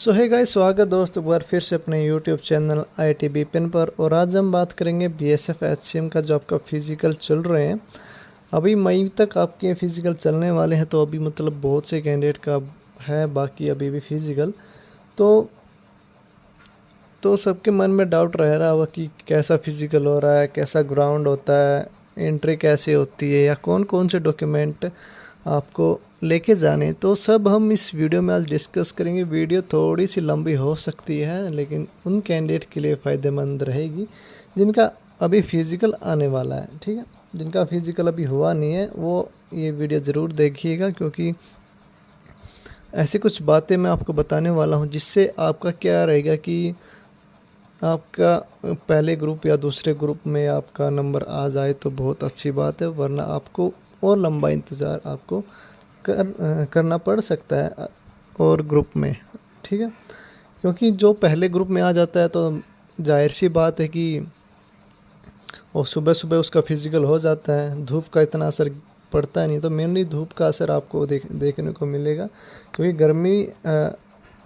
सो है गाइस, स्वागत दोस्त एक बार फिर से अपने यूट्यूब चैनल IIT बिपिन पर। और आज हम बात करेंगे BSF HCM का जो आपका फिज़िकल चल रहे हैं। अभी मई तक आपके फ़िज़िकल चलने वाले हैं, तो अभी मतलब बहुत से कैंडिडेट का है बाकी अभी भी फ़िज़िकल। तो सबके मन में डाउट रह रहा होगा कि कैसा फ़िज़िकल हो रहा है, कैसा ग्राउंड होता है, एंट्री कैसे होती है, या कौन कौन से डॉक्यूमेंट आपको लेके जाने। तो सब हम इस वीडियो में आज डिस्कस करेंगे। वीडियो थोड़ी सी लंबी हो सकती है, लेकिन उन कैंडिडेट के लिए फ़ायदेमंद रहेगी जिनका अभी फ़िज़िकल आने वाला है। ठीक है, जिनका फ़िज़िकल अभी हुआ नहीं है वो ये वीडियो ज़रूर देखिएगा, क्योंकि ऐसी कुछ बातें मैं आपको बताने वाला हूँ जिससे आपका क्या रहेगा कि आपका पहले ग्रुप या दूसरे ग्रुप में आपका नंबर आ जाए तो बहुत अच्छी बात है, वरना आपको और लंबा इंतज़ार आपको करना पड़ सकता है और ग्रुप में। ठीक है, क्योंकि जो पहले ग्रुप में आ जाता है तो जाहिर सी बात है कि वो सुबह सुबह उसका फिज़िकल हो जाता है। धूप का इतना असर पड़ता है नहीं, तो मेनली धूप का असर आपको देखने को मिलेगा, क्योंकि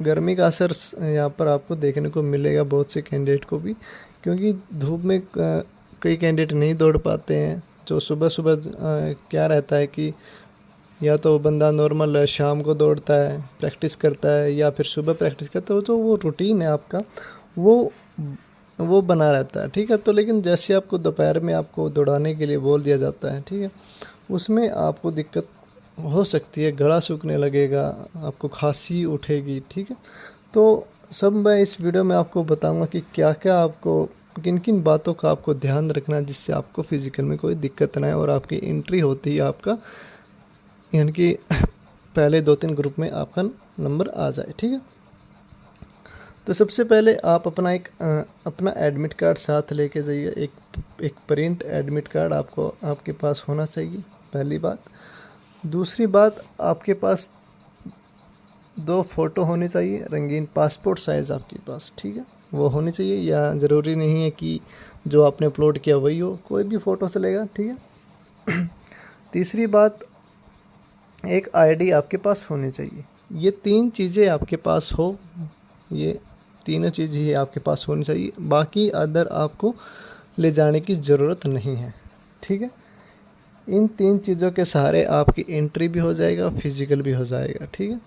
गर्मी का असर यहाँ पर आपको देखने को मिलेगा बहुत से कैंडिडेट को भी, क्योंकि धूप में कई कैंडिडेट नहीं दौड़ पाते हैं। जो सुबह सुबह क्या रहता है कि या तो बंदा नॉर्मल शाम को दौड़ता है, प्रैक्टिस करता है, या फिर सुबह प्रैक्टिस करता है, तो वो रूटीन है आपका, वो वो बना रहता है। ठीक है, तो लेकिन जैसे आपको दोपहर में आपको दौड़ाने के लिए बोल दिया जाता है, ठीक है, उसमें आपको दिक्कत हो सकती है, गला सूखने लगेगा, आपको खांसी उठेगी। ठीक है, तो सब मैं इस वीडियो में आपको बताऊंगा कि क्या क्या आपको किन किन बातों का आपको ध्यान रखना है जिससे आपको फिज़िकल में कोई दिक्कत ना आए और आपकी एंट्री होती ही आपका यानी कि पहले 2-3 ग्रुप में आपका नंबर आ जाए। ठीक है, तो सबसे पहले आप अपना एडमिट कार्ड साथ लेके जाइए। एक प्रिंट एडमिट कार्ड आपके पास होना चाहिए, पहली बात। दूसरी बात, आपके पास 2 फ़ोटो होनी चाहिए, रंगीन पासपोर्ट साइज़ आपके पास। ठीक है, वो होनी चाहिए, या ज़रूरी नहीं है कि जो आपने अपलोड किया वही हो, कोई भी फ़ोटो चलेगा। ठीक है, तीसरी बात, एक आईडी आपके पास होनी चाहिए। ये 3 चीज़ें आपके पास हो, ये तीनों चीज़ ही आपके पास होनी चाहिए, बाकी अदर आपको ले जाने की ज़रूरत नहीं है। ठीक है, इन 3 चीज़ों के सहारे आपकी एंट्री भी हो जाएगा, फिज़िकल भी हो जाएगा। ठीक है,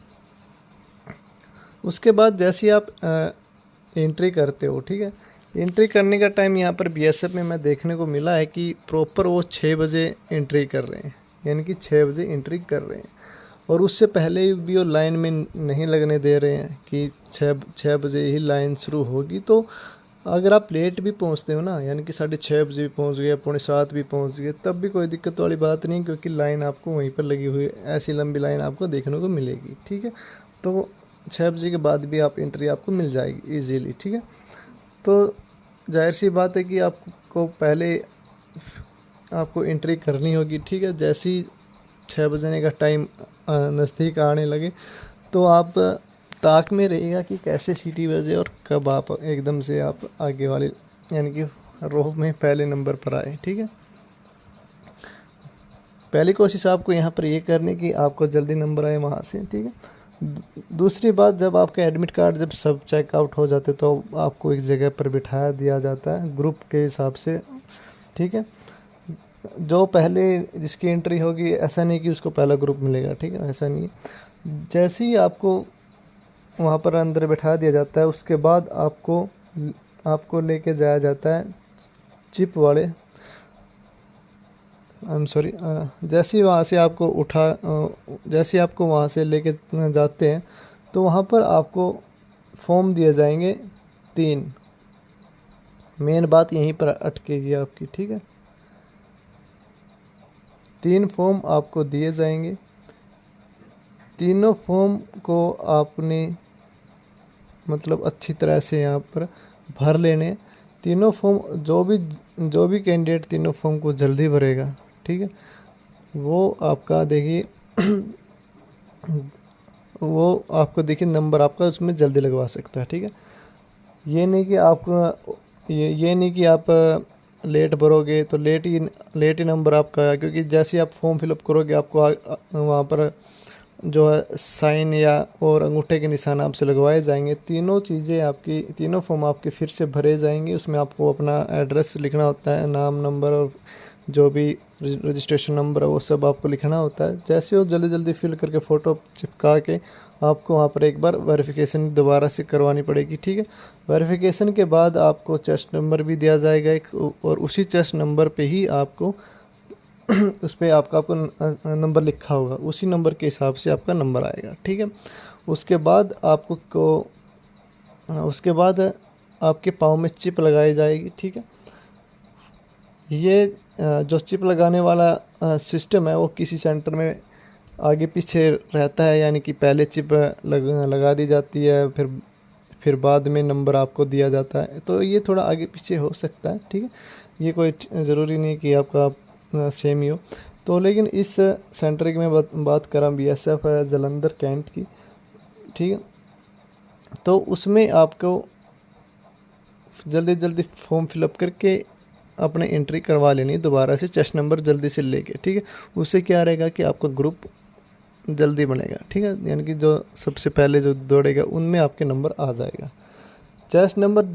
उसके बाद जैसे आप एंट्री करते हो, ठीक है, एंट्री करने का टाइम यहाँ पर BSF में मैं देखने को मिला है कि प्रॉपर वो 6 बजे एंट्री कर रहे हैं, यानी कि 6 बजे एंट्री कर रहे हैं। और उससे पहले भी वो लाइन में नहीं लगने दे रहे हैं कि 6 बजे ही लाइन शुरू होगी। तो अगर आप लेट भी पहुंचते हो ना, यानी कि 6:30 बजे भी पहुंच गए, 6:45 भी पहुंच गए, तब भी कोई दिक्कत वाली बात नहीं, क्योंकि लाइन आपको वहीं पर लगी हुई है, ऐसी लंबी लाइन आपको देखने को मिलेगी। ठीक है, तो 6 बजे के बाद भी आप एंट्री आपको मिल जाएगी ईजीली। ठीक है, तो जाहिर सी बात है कि आपको पहले आपको एंट्री करनी होगी। ठीक है, जैसे ही 6 बजने का टाइम नज़दीक आने लगे तो आप ताक में रहिएगा कि कैसे सीटी बजे और कब आप एकदम से आप आगे वाले यानी कि रो में पहले नंबर पर आए। ठीक है, पहली कोशिश आपको यहाँ पर ये करनी कि आपको जल्दी नंबर आए वहाँ से। ठीक है, दूसरी बात, जब आपका एडमिट कार्ड जब सब चेकआउट हो जाते तो आपको एक जगह पर बिठा दिया जाता है ग्रुप के हिसाब से। ठीक है, जो पहले जिसकी एंट्री होगी, ऐसा नहीं कि उसको पहला ग्रुप मिलेगा। ठीक है, ऐसा नहीं है। जैसे ही आपको वहाँ पर अंदर बैठा दिया जाता है, उसके बाद आपको लेके जाया जाता है चिप वाले, आई एम सॉरी, जैसे ही वहाँ से आपको जैसे ही आपको वहाँ से लेके जाते हैं तो वहाँ पर आपको फॉर्म दिए जाएंगे 3। मेन बात यहीं पर अटकेगी आपकी। ठीक है, 3 फॉर्म आपको दिए जाएंगे। तीनों फॉर्म को आपने मतलब अच्छी तरह से यहाँ पर भर लेने। तीनों फॉर्म जो भी कैंडिडेट तीनों फॉर्म को जल्दी भरेगा, ठीक है, वो आपका देखिए वो आपको देखिए नंबर आपका उसमें जल्दी लगवा सकता है। ठीक है, ये नहीं कि ये नहीं कि आप लेट भरोगे तो लेट ही नंबर आपका आया, क्योंकि जैसे ही आप फॉर्म फिलअप करोगे आपको वहाँ पर जो है साइन या और अंगूठे के निशान आपसे लगवाए जाएंगे। तीनों चीज़ें आपकी, तीनों फॉर्म आपके फिर से भरे जाएंगे। उसमें आपको अपना एड्रेस लिखना होता है, नाम, नंबर और जो भी रजिस्ट्रेशन नंबर है वो सब आपको लिखना होता है। जैसे वो जल्दी जल्दी फिल करके फ़ोटो चिपका के आपको वहाँ पर एक बार वेरिफिकेशन दोबारा से करवानी पड़ेगी, ठीक है। वेरिफिकेशन के बाद आपको चेस्ट नंबर भी दिया जाएगा एक, और उसी चेस्ट नंबर पे ही आपको उस पर आपका नंबर लिखा होगा, उसी नंबर के हिसाब से आपका नंबर आएगा, ठीक है। उसके बाद उसके बाद आपके पाँव में चिप लगाई जाएगी, ठीक है। ये जो चिप लगाने वाला सिस्टम है वो किसी सेंटर में आगे पीछे रहता है, यानी कि पहले चिप लगा दी जाती है, फिर बाद में नंबर आपको दिया जाता है। तो ये थोड़ा आगे पीछे हो सकता है, ठीक है। ये कोई ज़रूरी नहीं कि आपका सेम ही हो। तो लेकिन इस सेंटर की मैं बात कर रहा हूँ, BSF है जलंधर कैंट की, ठीक है। तो उसमें आपको जल्दी जल्दी फॉर्म फिलअप करके अपने एंट्री करवा लेनी है दोबारा से, चेस्ट नंबर जल्दी से लेके, ठीक है। उससे क्या रहेगा कि आपका ग्रुप जल्दी बनेगा, ठीक है। यानी कि जो सबसे पहले जो दौड़ेगा उनमें आपके नंबर आ जाएगा। चेस्ट नंबर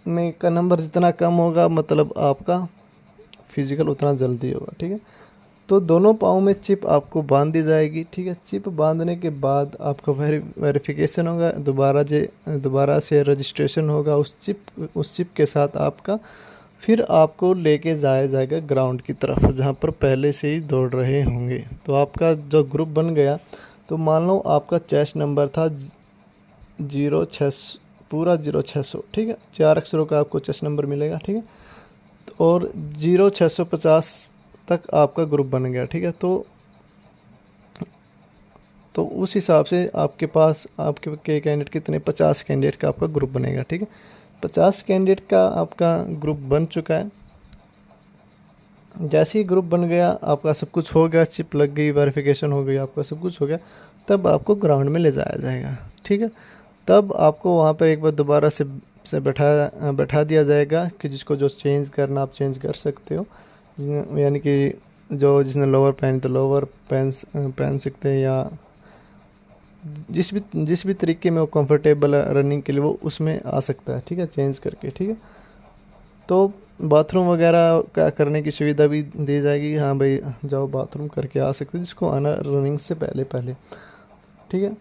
में का नंबर जितना कम होगा, मतलब आपका फिजिकल उतना जल्दी होगा, ठीक है। तो दोनों पाँव में चिप आपको बांध दी जाएगी, ठीक है। चिप बांधने के बाद आपका वेरिफिकेशन होगा, दोबारा से रजिस्ट्रेशन होगा उस चिप के साथ आपका। फिर आपको लेके जाया जाएगा ग्राउंड की तरफ, जहाँ पर पहले से ही दौड़ रहे होंगे। तो आपका जो ग्रुप बन गया, तो मान लो आपका चेस्ट नंबर था 06, पूरा 0600, ठीक है। 4 अक्षरों का आपको चेस्ट नंबर मिलेगा, ठीक है। और 0650 तक आपका ग्रुप बन गया, ठीक है। तो उस हिसाब से आपके पास आपके कैंडिडेट कितने, 50 कैंडिडेट का आपका ग्रुप बनेगा, ठीक है। 50 कैंडिडेट का आपका ग्रुप बन चुका है। जैसे ही ग्रुप बन गया, आपका सब कुछ हो गया, चिप लग गई, वेरिफिकेशन हो गई, आपका सब कुछ हो गया, तब आपको ग्राउंड में ले जाया जाएगा, ठीक है। तब आपको वहाँ पर एक बार दोबारा से बैठा दिया जाएगा कि जिसको जो चेंज करना आप चेंज कर सकते हो। यानी कि जिसने लोअर पहनी तो लोअर पहन सकते हैं, या जिस भी तरीके में वो कंफर्टेबल है रनिंग के लिए, वो उसमें आ सकता है, ठीक है, चेंज करके, ठीक है। तो बाथरूम वगैरह का करने की सुविधा भी दी जाएगी, हाँ भाई जाओ बाथरूम करके आ सकते हो जिसको आना रनिंग से पहले पहले, ठीक है।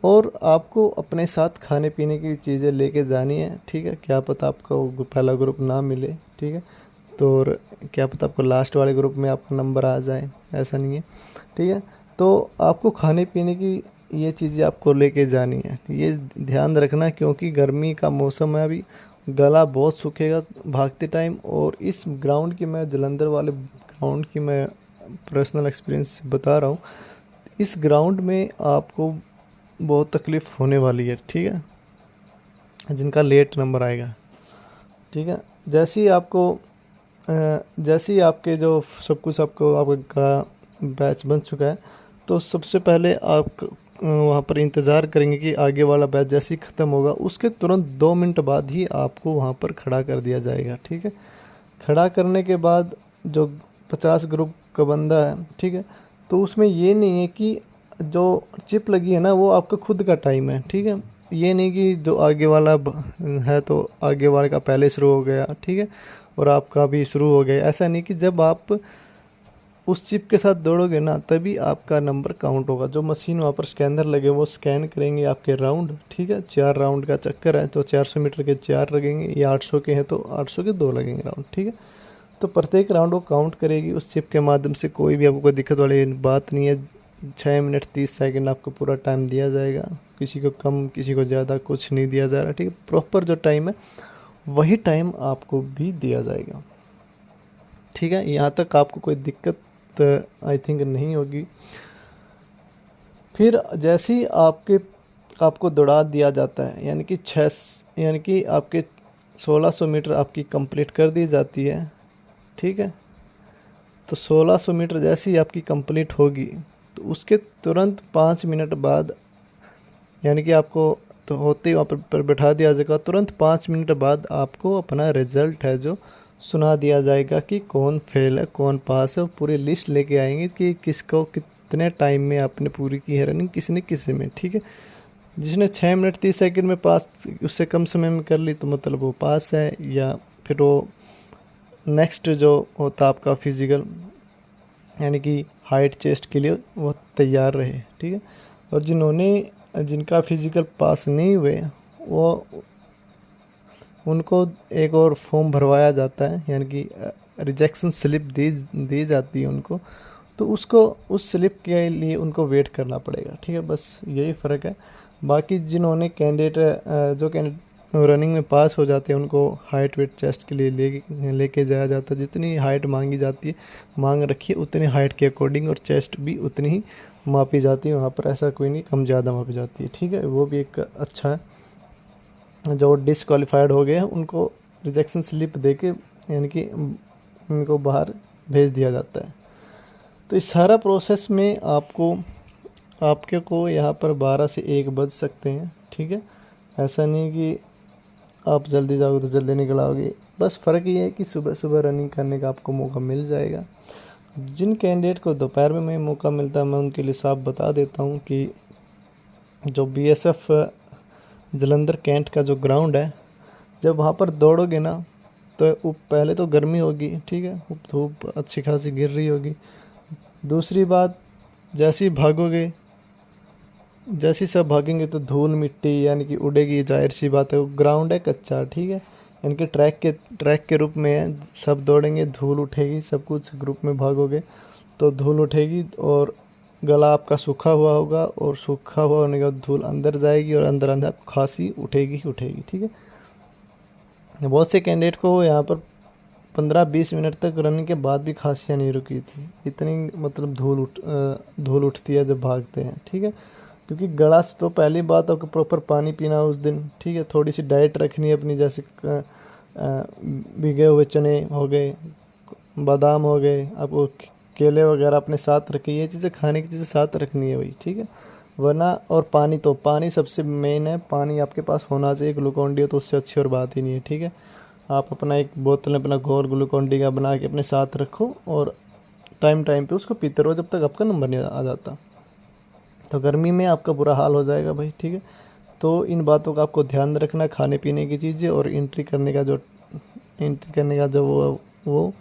और आपको अपने साथ खाने पीने की चीज़ें लेके जानी है, ठीक है। क्या पता आपका वो पहला ग्रुप ना मिले, ठीक है। तो और क्या पता आपको लास्ट वाले ग्रुप में आपका नंबर आ जाए, ऐसा नहीं है, ठीक है। तो आपको खाने पीने की ये चीज़ें आपको लेके जानी है, ये ध्यान रखना, क्योंकि गर्मी का मौसम है अभी, गला बहुत सूखेगा भागते टाइम। और इस ग्राउंड की, मैं जलंधर वाले ग्राउंड की मैं पर्सनल एक्सपीरियंस बता रहा हूँ, इस ग्राउंड में आपको बहुत तकलीफ़ होने वाली है, ठीक है, जिनका लेट नंबर आएगा, ठीक है। जैसे ही आपके जो सब कुछ आपका बैच बन चुका है, तो सबसे पहले आप वहाँ पर इंतज़ार करेंगे कि आगे वाला बैच जैसे ही ख़त्म होगा, उसके तुरंत 2 मिनट बाद ही आपको वहाँ पर खड़ा कर दिया जाएगा, ठीक है। खड़ा करने के बाद जो 50 ग्रुप का बंदा है, ठीक है, तो उसमें ये नहीं है कि जो चिप लगी है ना वो आपका खुद का टाइम है, ठीक है। ये नहीं कि जो आगे वाला है तो आगे वाले का पहले शुरू हो गया, ठीक है, और आपका भी शुरू हो गया, ऐसा नहीं। कि जब आप उस चिप के साथ दौड़ोगे ना, तभी आपका नंबर काउंट होगा। जो मशीन वहाँ पर स्कैनर लगे वो स्कैन करेंगे आपके राउंड, ठीक है। 4 राउंड का चक्कर है तो 400 मीटर के 4 लगेंगे, या 800 के हैं तो 800 के 2 लगेंगे राउंड, ठीक है। तो प्रत्येक राउंड वो काउंट करेगी उस चिप के माध्यम से। कोई भी आपको कोई दिक्कत वाली बात नहीं है। 6 मिनट 30 सेकंड आपको पूरा टाइम दिया जाएगा, किसी को कम किसी को ज़्यादा कुछ नहीं दिया जा रहा, ठीक है। प्रॉपर जो टाइम है वही टाइम आपको भी दिया जाएगा, ठीक है। यहाँ तक आपको कोई दिक्कत आई थिंक नहीं होगी। फिर जैसे ही आपको दौड़ा दिया जाता है, यानी कि आपके 1600 मीटर आपकी कंप्लीट कर दी जाती है, ठीक है। तो 1600 मीटर जैसे ही आपकी कंप्लीट होगी, तो उसके तुरंत 5 मिनट बाद, यानी कि आपको तो होते ही वहाँ पर बैठा दिया जाएगा। तुरंत 5 मिनट बाद आपको अपना रिज़ल्ट है जो सुना दिया जाएगा कि कौन फेल है कौन पास है। पूरी लिस्ट लेके आएंगे कि किसको कितने कितने टाइम में आपने पूरी की है रनिंग, किसी ने किसी में, ठीक है। जिसने 6 मिनट 30 सेकंड में पास, उससे कम समय में कर ली तो मतलब वो पास है, या फिर वो नेक्स्ट जो होता आपका फिज़िकल यानी कि हाइट चेस्ट के लिए वो तैयार रहे, ठीक है। और जिनका फिज़िकल पास नहीं हुए वो उनको एक और फॉर्म भरवाया जाता है, यानी कि रिजेक्शन स्लिप दी जाती है उनको, तो उसको उस स्लिप के लिए उनको वेट करना पड़ेगा, ठीक है। बस यही फ़र्क है। बाकी जिन्होंने जो कैंडिडेट रनिंग में पास हो जाते हैं उनको हाइट वेट चेस्ट के लिए लेके जाया जाता है। जितनी हाइट मांगी जाती है, मांग रखी है उतनी हाइट के अकॉर्डिंग, और चेस्ट भी उतनी ही मापी जाती है। वहाँ पर ऐसा कोई नहीं कम ज़्यादा मापी जाती है, ठीक है। वो भी एक अच्छा है। जो डिसक्वालीफाइड हो गए हैं उनको रिजेक्शन स्लिप दे के यानी कि उनको बाहर भेज दिया जाता है। तो इस सारा प्रोसेस में आपके को यहाँ पर 12 से 1 बज सकते हैं, ठीक है। ऐसा नहीं कि आप जल्दी जाओगे तो जल्दी निकल आओगे, बस फ़र्क ये है कि सुबह सुबह रनिंग करने का आपको मौका मिल जाएगा। जिन कैंडिडेट को दोपहर में मौका मिलता है मैं उनके लिए साफ बता देता हूँ कि जो बीएसएफ जलंधर कैंट का जो ग्राउंड है, जब वहाँ पर दौड़ोगे ना तो पहले तो गर्मी होगी, ठीक है, धूप अच्छी खासी गिर रही होगी। दूसरी बात, जैसे ही सब भागेंगे तो धूल मिट्टी यानी कि उड़ेगी, जाहिर सी बात है। वो ग्राउंड है कच्चा, ठीक है, यानी कि ट्रैक के रूप में है। सब दौड़ेंगे, धूल उठेगी, सब कुछ ग्रुप में भागोगे तो धूल उठेगी, और गला आपका सूखा हुआ होगा, और सूखा हुआ होने के बाद धूल अंदर जाएगी, और अंदर अंदर खांसी उठेगी, ठीक है। बहुत से कैंडिडेट को यहाँ पर 15-20 मिनट तक रनिंग के बाद भी खांसियाँ नहीं रुकी थी, इतनी मतलब धूल उठती है जब भागते हैं, ठीक है। क्योंकि गला से तो पहली बात आपको प्रॉपर पानी पीना उस दिन, ठीक है। थोड़ी सी डाइट रखनी है अपनी, जैसे भीगे हुए चने हो गए, बादाम हो गए, आपको केले वगैरह अपने साथ रखिए। ये चीज़ें खाने की चीज़ें साथ रखनी है भाई, ठीक है। वरना और पानी सबसे मेन है। पानी आपके पास होना चाहिए, ग्लूकॉन डी हो तो उससे अच्छी और बात ही नहीं है, ठीक है। आप अपना एक बोतल अपना घोल ग्लूकॉन डी का बना के अपने साथ रखो, और टाइम पे उसको पीते रहो जब तक आपका नंबर नहीं आ जाता। तो गर्मी में आपका बुरा हाल हो जाएगा भाई, ठीक है। तो इन बातों का आपको ध्यान रखना, खाने पीने की चीज़ें, और एंट्री करने का जो वो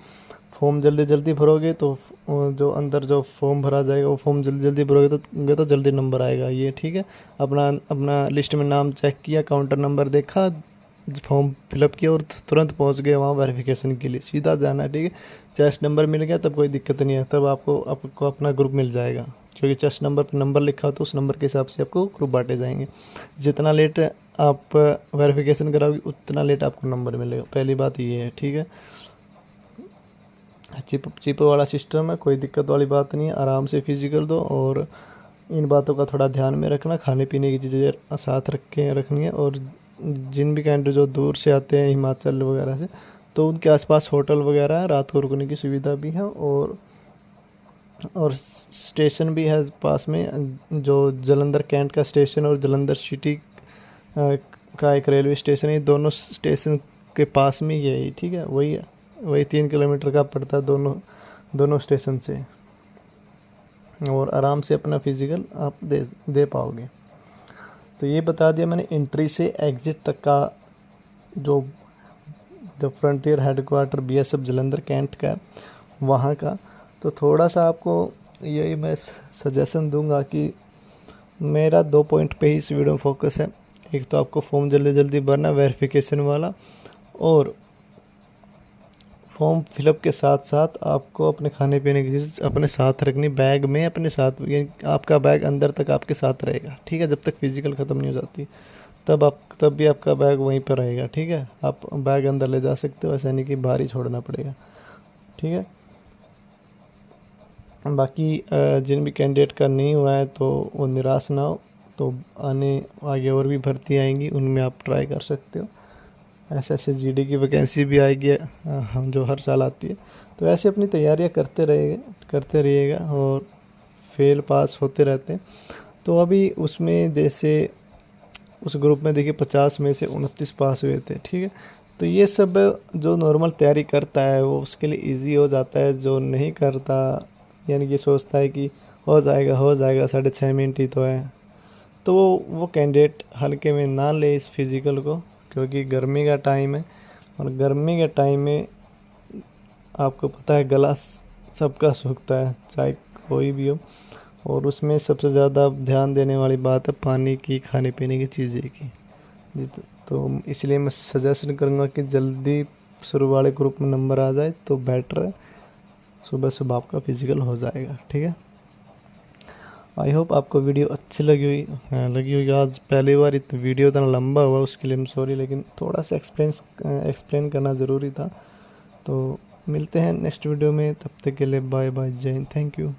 फॉर्म जल्दी भरोगे तो जो अंदर जो फॉर्म भरा जाएगा वो फॉर्म जल्दी भरोगे तो जल्दी नंबर आएगा, ये ठीक है। अपना लिस्ट में नाम चेक किया, काउंटर नंबर देखा, फॉर्म फिलअप किया, और तुरंत पहुंच गए वहाँ वेरिफिकेशन के लिए, सीधा जाना है, ठीक है। चेस्ट नंबर मिल गया तब कोई दिक्कत नहीं है, तब आपको अपना ग्रुप मिल जाएगा, क्योंकि चेस्ट नंबर पर नंबर लिखा हो तो उस नंबर के हिसाब से आपको ग्रुप बांटे जाएंगे। जितना लेट आप वेरिफिकेशन कराओगे उतना लेट आपको नंबर मिलेगा, पहली बात ये है, ठीक है। चिप वाला सिस्टम है, कोई दिक्कत वाली बात नहीं है। आराम से फिजिकल दो, और इन बातों का थोड़ा ध्यान में रखना, खाने पीने की चीज़ें साथ रखनी है। और जिन भी कैंडिडेट जो दूर से आते हैं हिमाचल वगैरह से, तो उनके आसपास होटल वगैरह है, रात को रुकने की सुविधा भी है, और स्टेशन भी है पास में, जो जलंधर कैंट का स्टेशन और जलंधर सिटी का एक रेलवे स्टेशन है, दोनों स्टेशन के पास में ही है, ठीक है। वही 3 किलोमीटर का पड़ता है दोनों स्टेशन से, और आराम से अपना फिजिकल आप दे पाओगे। तो ये बता दिया मैंने एंट्री से एग्जिट तक का, जो frontier headquarter BSF Jalandhar cantt का वहाँ का। तो थोड़ा सा आपको यही मैं सजेशन दूंगा कि मेरा 2 पॉइंट पे ही इस वीडियो में फोकस है। एक तो आपको फॉर्म जल्दी भरना वेरिफिकेशन वाला, और फॉर्म फिलअप के साथ साथ आपको अपने खाने पीने की चीज़ अपने साथ रखनी, बैग में अपने साथ, आपका बैग अंदर तक आपके साथ रहेगा, ठीक है। जब तक फिजिकल ख़त्म नहीं हो जाती तब भी आपका बैग वहीं पर रहेगा, ठीक है। आप बैग अंदर ले जा सकते हो, ऐसा नहीं कि बाहर ही छोड़ना पड़ेगा, ठीक है। बाकी जिन भी कैंडिडेट का नहीं हुआ है तो वो निराश ना हो, तो आगे और भी भर्ती आएंगी, उनमें आप ट्राई कर सकते हो। ऐसे जीडी की वैकेंसी भी आएगी हम जो हर साल आती है, तो ऐसे अपनी तैयारियां करते रहिएगा, और फेल पास होते रहते हैं। तो अभी उसमें जैसे उस ग्रुप में देखिए 50 में से 29 पास हुए थे, ठीक है। तो ये सब जो नॉर्मल तैयारी करता है वो उसके लिए इजी हो जाता है, जो नहीं करता यानी कि सोचता है कि हो जाएगा 6.5 मिनट ही तो है। तो वो कैंडिडेट हल्के में ना ले इस फिज़िकल को, क्योंकि गर्मी का टाइम है, और गर्मी के टाइम में आपको पता है गला सबका सूखता है, चाहे कोई भी हो। और उसमें सबसे ज़्यादा ध्यान देने वाली बात है पानी की, खाने पीने की चीज़ें की। तो इसलिए मैं सजेशन करूँगा कि जल्दी शुरू वाले ग्रुप में नंबर आ जाए तो बेटर है, सुबह सुबह आपका फिज़िकल हो जाएगा। ठीक है, आई होप आपको वीडियो अच्छी लगी हुई। आज पहली बार इतना वीडियो इतना लंबा हुआ, उसके लिए मैं सॉरी, लेकिन थोड़ा सा एक्सप्लेन करना ज़रूरी था। तो मिलते हैं नेक्स्ट वीडियो में, तब तक के लिए बाय बाय, जय हिंद, थैंक यू।